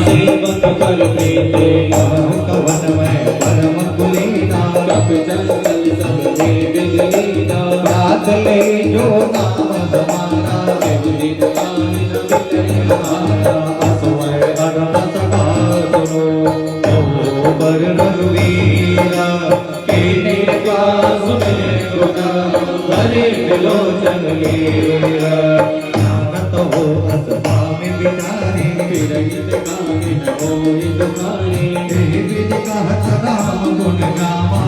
सेवक कर प्रीते कवन में परम कुलीना कप चल चल सब देव लीला रात ले जो नाम हमारा बिगड़ी दुकान न मिले हमारा असमय अरम सभा सुनो ओ बर रघुवीरा के निवास में रुका हरे विलोचन लीला नानक हो असभा में बिचारे विरहित कामिन होई दुखारे विधि कहत राम गुण गामा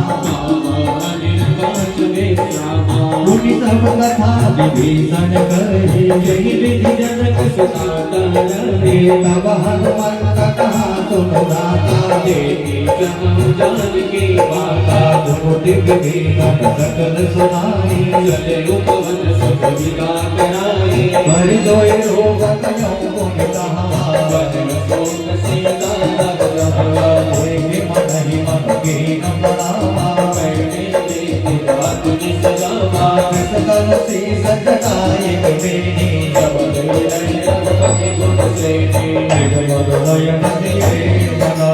अनिल वासुदेव श्यामा मुनि सब कथा विभीषण कहे यही विधि जनक सुता रहे तब हनुमंत कहा तुम दाता देवी जहाँ जान की बाता तुम दिव्य भीमन सकल सुनाई चले उपवन सुख विकार कराए पर दोए रोग कयो गुण कहा बदन सोम सीता रहा देखे मन ही मन के न बनावा बैठे देखे रात की सजावा सकल से सजनाए बेनी सबल रहे गुण से निर्मल नयन दिए मना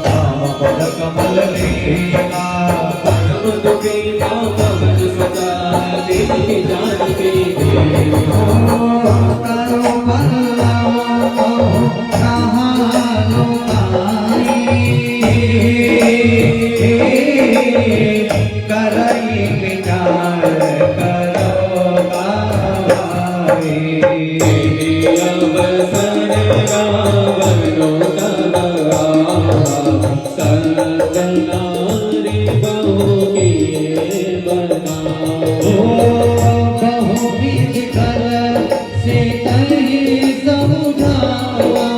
राम पद कमल लीला परम दुखी पावन सदा देवी जान के करो करई विचार करो अवसर रावणो सतनारी बहु किए बना बहु बीच कर से कहीं समझावा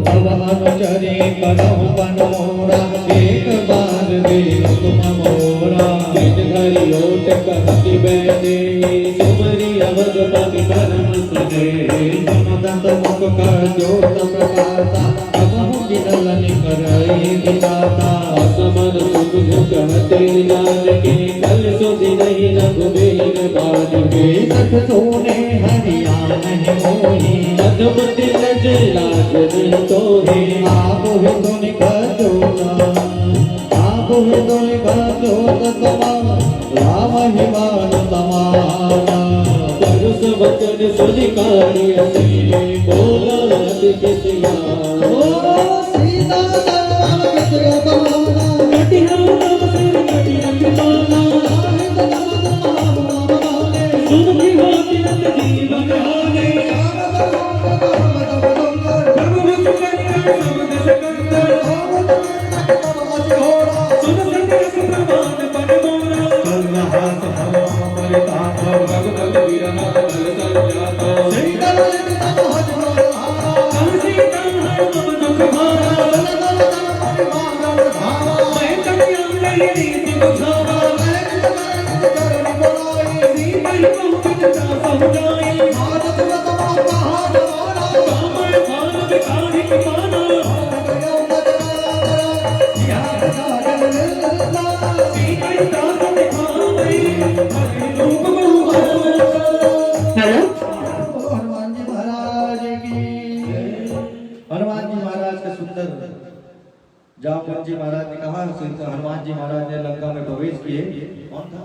तब अनुचरे करो बनोरा एक बार दे तुम मोरा धरि ओट कहती बैठे सुमरी अवध पति परम सदे दंत मुख कर जोत प्रकाशा अबहु गिनल करई विधाता असमन सुख कहते जान के कल सुधि नहीं रघुबीर बाज के सठ सोने हरिया नहीं मोही मधुमति लज लाज नहीं तोहे आप ही तो निकटोना आप ही तो निकटोत तमा राम ही मान तमाना परुष वचन सुधिकारी असीले बोला अधिक सिया ओ सीता राम किसको तमाना कटी हम नाम सिर कटी अंगमाना सुन की होती नंद जीवन हाने जामवंत जी महाराज ने कहा, हनुमान जी महाराज ने लंका में प्रवेश किए। कौन था?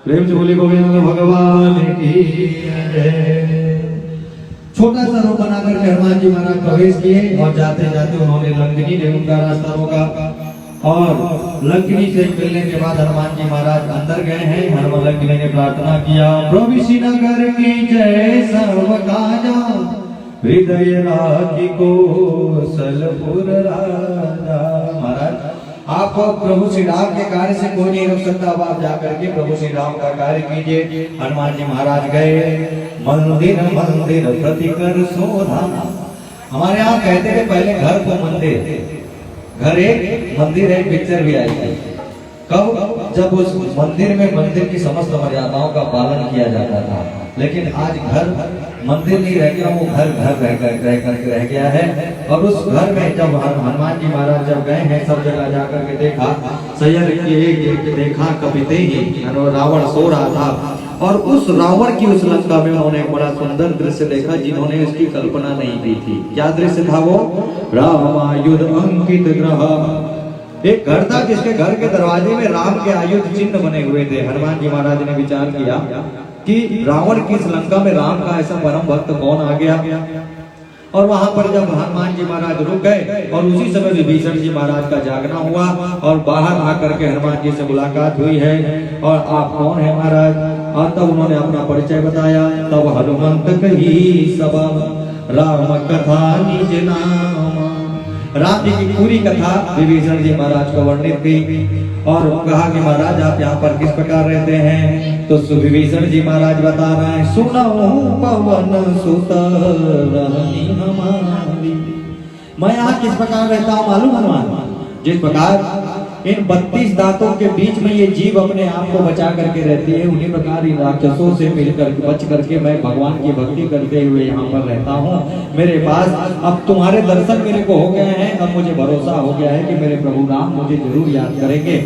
प्रेम से बोले गोविंद भगवान की जय। छोटा सा रूप बनाकर के हनुमान जी महाराज प्रवेश किए और जाते जाते उन्होंने लंकिनी ने उनका रास्ता रोका और लंकिनी से मिलने के बाद हनुमान जी महाराज अंदर गए हैं। हनुमान लंकिनी ने प्रार्थना किया, प्रभु श्रीनगर की जय सर्व काजा हृदय राखी कौशलपुर राजा। महाराज आप प्रभु श्री राम के कार्य से कोई नहीं रोक सकता, अब आप जाकर के प्रभु श्री राम का कार्य कीजिए। हनुमान जी महाराज गए, मंदिर मंदिर प्रति कर शोधा। हमारे यहाँ कहते थे पहले घर को मंदिर, घर एक मंदिर है, पिक्चर भी आई थी। कब? जब उस मंदिर में मंदिर की समस्त मर्यादाओं का पालन किया जाता था, लेकिन आज घर मंदिर नहीं रह गया, वो घर घर रह गया है। और उस घर में जब हनुमान जी महाराज जब गए हैं, सब जगह जाकर के देखा, सैयद के देखा कपिते ही रावण सो रहा था, और उस रावण की उस लंका में उन्होंने एक बड़ा सुंदर दृश्य देखा जिन्होंने उसकी कल्पना नहीं की थी। क्या दृश्य था वो? रामायुध अंकित ग्रह, एक घर था जिसके घर के दरवाजे में राम के आयुध चिन्ह बने हुए थे। हनुमान जी महाराज ने विचार किया कि रावण की इस लंका में राम का ऐसा परम भक्त कौन आ गया। और वहां पर जब हनुमान जी महाराज रुक गए और उसी समय विभीषण जी महाराज का जागना हुआ और बाहर आकर के हनुमान जी से मुलाकात हुई है। और आप कौन है महाराज? और तब उन्होंने अपना परिचय बताया। तब हनुमंत कही सब राम कथा निज नाम, राम जी की पूरी कथा विभीषण जी महाराज को वर्णित की और कहा कि महाराज आप यहाँ पर किस प्रकार रहते हैं? तो विभीषण जी महाराज बता रहे हैं, सुनो पवन सुत रहनी हमारी, मैं यहाँ किस प्रकार रहता हूँ मालूम हनुमान? जिस प्रकार इन 32 दांतों के बीच में ये जीव अपने आप को बचा करके रहती है, उन्हीं प्रकार इन राक्षसों से मिलकर बच करके मैं भगवान की भक्ति करते हुए यहाँ पर रहता हूँ। मेरे पास अब तुम्हारे दर्शन मेरे को हो गए हैं, अब मुझे भरोसा हो गया है कि मेरे प्रभु राम मुझे जरूर याद करेंगे।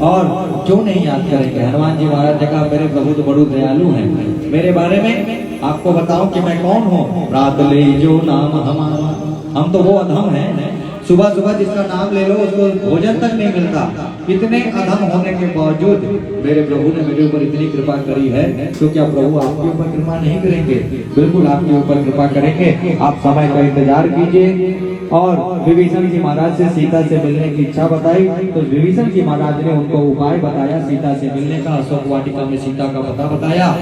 और क्यों नहीं याद करेंगे? हनुमान जी महाराज ने कहा मेरे प्रभु तो बड़े दयालु हैं। मेरे बारे में आपको बताऊं कि मैं कौन हूँ? रात ले जो नाम हमारा, हम तो वो अधम है, सुबह सुबह जिसका नाम ले लो उसको भोजन तक नहीं मिलता। इतने अधम होने के बावजूद मेरे प्रभु ने मेरे ऊपर इतनी कृपा करी है, तो क्या प्रभु आपके ऊपर कृपा नहीं करेंगे? बिल्कुल आपके ऊपर कृपा करेंगे। आप समय का इंतजार कीजिए। और विभीषण जी महाराज से सीता से मिलने की इच्छा बताई, तो विभीषण जी महाराज ने उनको उपाय बताया सीता से मिलने का। अशोक वाटिका में सीता का पता बताया।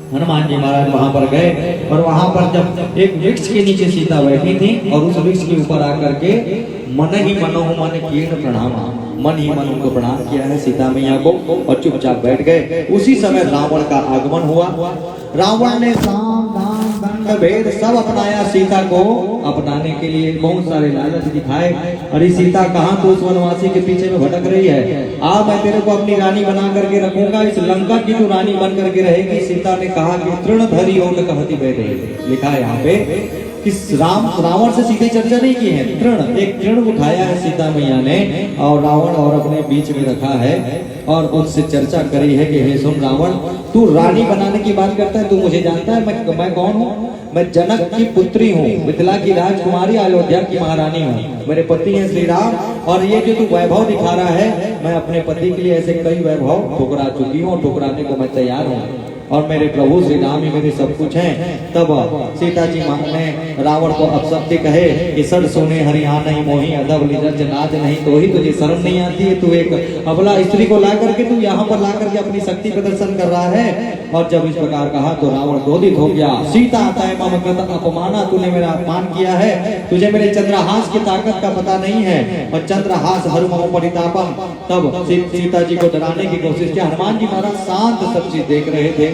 हनुमान जी महाराज वहां पर गए और वहां पर जब एक वृक्ष के नीचे सीता बैठी थी और उस वृक्ष के ऊपर आकर के मन ही मनो मन कीर्ण प्रणाम, मन ही मन उनको प्रणाम किया है सीता मैया को और चुपचाप बैठ गए। उसी समय रावण का आगमन हुआ। रावण ने साम दाम दंड भेद सब अपनाया सीता को अपनाने के लिए, बहुत सारे लालच दिखाए। अरे सीता कहाँ तू उस वनवासी के पीछे में भटक रही है? आ मैं तेरे को अपनी रानी बना करके रखूंगा, इस लंका की तू रानी बन करके रहेगी। सीता ने कहा कि तृण धरी ओट कहती बह रही। लिखा है यहाँ पे कि रावण से सीधे चर्चा नहीं की है, तृण एक तृण उठाया है सीता मैया ने और रावण और अपने बीच में रखा है और उससे चर्चा करी है कि हे सुन रावण, तू रानी बनाने की बात करता है, तू मुझे जानता है मैं कौन हूँ? मैं जनक की पुत्री हूँ, मिथिला की राजकुमारी, अयोध्या की महारानी हूँ। मेरे पति हैं श्री राम। और ये जो तू वैभव दिखा रहा है, मैं अपने पति के लिए ऐसे कई वैभव ठुकरा चुकी हूँ और ठुकराने को मैं तैयार हूँ और मेरे प्रभु श्री राम ही मेरे सब कुछ हैं। तब सीता जी ने रावण को अपशब्द कहे कि सड़ सोने हरियाणा नहीं मोही अदब लिजज नाज नहीं, तो ही तुझे शर्म नहीं आती है? तू एक अबला स्त्री को ला करके तू यहाँ पर ला करके अपनी शक्ति प्रदर्शन कर रहा है। और जब इस प्रकार कहा तो रावण क्रोधित हो गया। सीता मम कृत अपमाना, तूने मेरा अपमान किया है, तुझे मेरे चंद्रहास की ताकत का पता नहीं है। और चंद्रहास हर मम परितापम। तब सीता जी को डराने की कोशिश की। हनुमान जी महाराज शांत सब चीज देख रहे थे।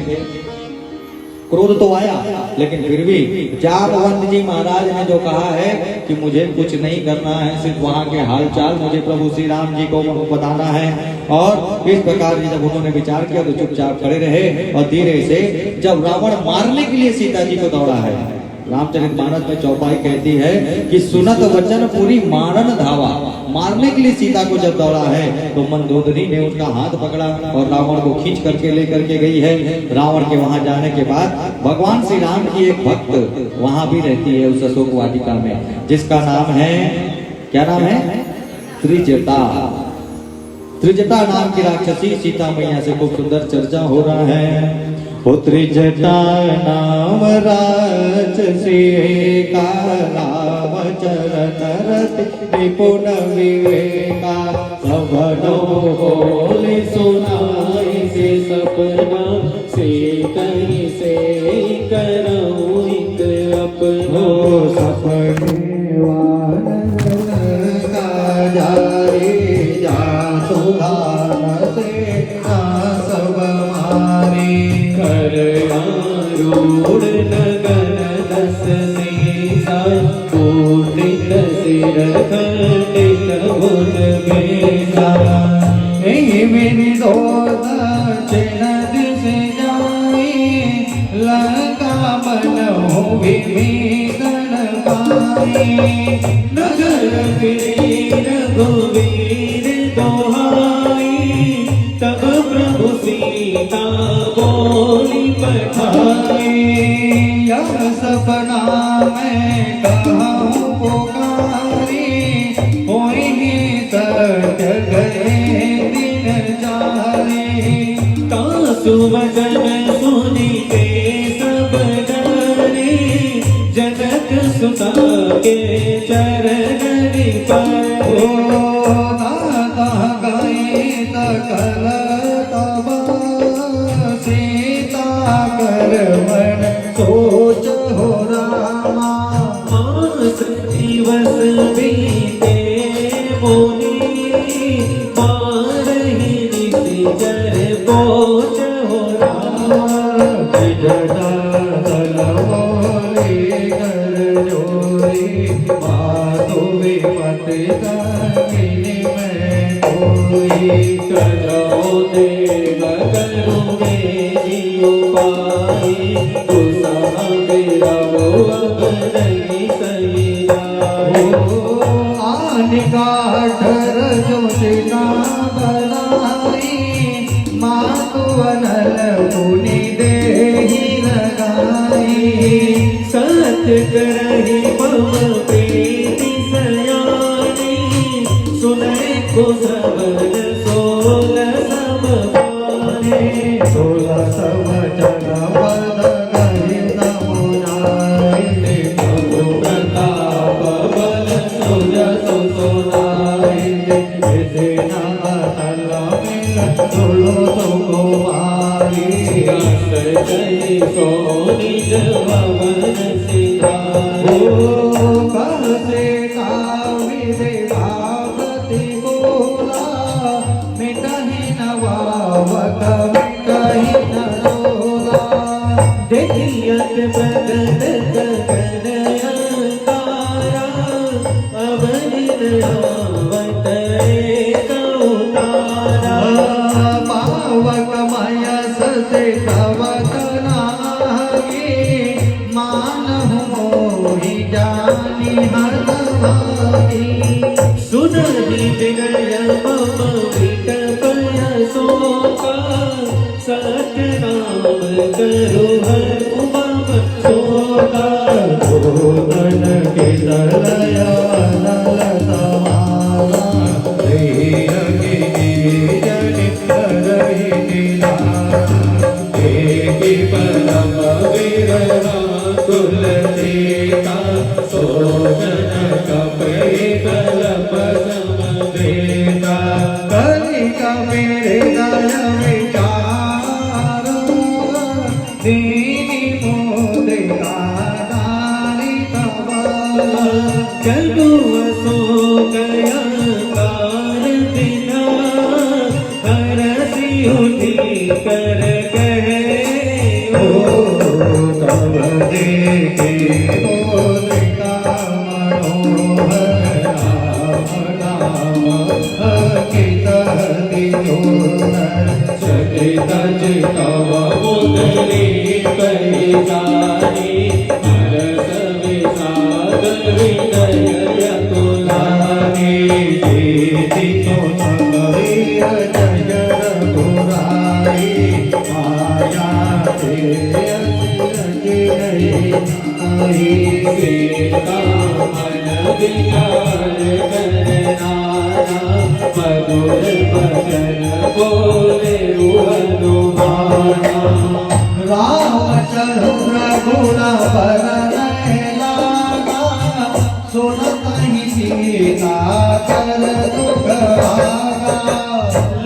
क्रोध तो आया, लेकिन फिर भी जामवंत जी महाराज ने जो कहा है कि मुझे कुछ नहीं करना है, सिर्फ वहाँ के हालचाल मुझे प्रभु श्री राम जी को बताना है। और इस प्रकार जब उन्होंने विचार किया तो चुपचाप खड़े रहे। और धीरे से जब रावण मारने के लिए सीता जी को दौड़ा है, रामचरितमानस में चौपाई कहती है कि सुनत वचन पूरी मारन धावा, मारने के लिए सीता को जब दौड़ा है तो मंदोदरी ने उसका हाथ पकड़ा और रावण को खींच करके लेकर के गई है। रावण के वहां जाने के बाद भगवान श्री राम की एक भक्त वहां भी रहती है उस अशोक वाटिका में, जिसका नाम है, क्या नाम है? त्रिजटा। त्रिजटा नाम की राक्षसी सीता मैया से खूब सुंदर चर्चा हो रहा है। त्रिजटा नाम राक्षसी का राम चरण रत निपुण विवेका, सबनो बोले सुनाई से सपना से कहीं से करो एक अपना। सपने वानर का जाए जा सुधान से सब मारे, रूढ़ नगन दस सीसा पूर्णित सिर खंडित मुन बेसा। मेरी तो दक्षिण दिश जाए लंका मन हो विभीषण पाए नगर वीर रघुवीर दोहाई तब प्रभु सीता बोली पठाई यह सपना मैं कहूँ पुकारी होई सत्य गए दिन चारे तासु वचन सुनी के सब डरे जनक सुता के चरण पर नाता गए सकल तब सीता कर मन सोच हो रामा मास दिवस बीते मोही मारही निशिचर पहुँच हो रामा जटा तलवारे कर जोरी माधो विपति दामिनी मैं कोई करो देव करुणे जियो पाई तुसा मेरा वो अब नहीं सही जाए आनिकाठर जो सिना बनाई मातु अनल पुनि देहि लगाई सत्य करहि मम प्रीति सयानी सुनै को सबन सोल सब पाने सोलह समचन पद गहि समुनाई प्रभु प्रताप बल सुजस सुनाई सेना तल मिल सुलो तुमको मारी जय सो निज भवन सिधारे कहते काविदे भावती बोला मिटहि नवावत मिटहि न रोला देखियत प्रगट गगन अंगारा अवनित आवत एक उतारा पावक मयस से तवक नागी मानहु मोहि जानी हरवागी सुनहि विनय मम विटपय शोका सत्य नाम करु हर मम शोका भूतन के दलय नल समाला देह के जनित रहि दिलारा एकी परम विरला तुलसीता सोजन कपि कलप समवेता कलिका मेरे दल विचार दीनी मोदिका दानी कबाला जगु सो गया कार बिना हरसी उठी कर कहे तब देखे मोदिका मनोहर राम अकित दिनोर चकित चितव मुदरी कही जानी हरस विषाद हृदय यतुलानी जेति तो सबरिय जय रघुराई माया ते सीता मन विचार करनारा मधुर भजन बोले हनुमाना रामचंद्र गुण बरन लागा सुनत ही सीता कर दुख भागा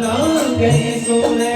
लागे सुने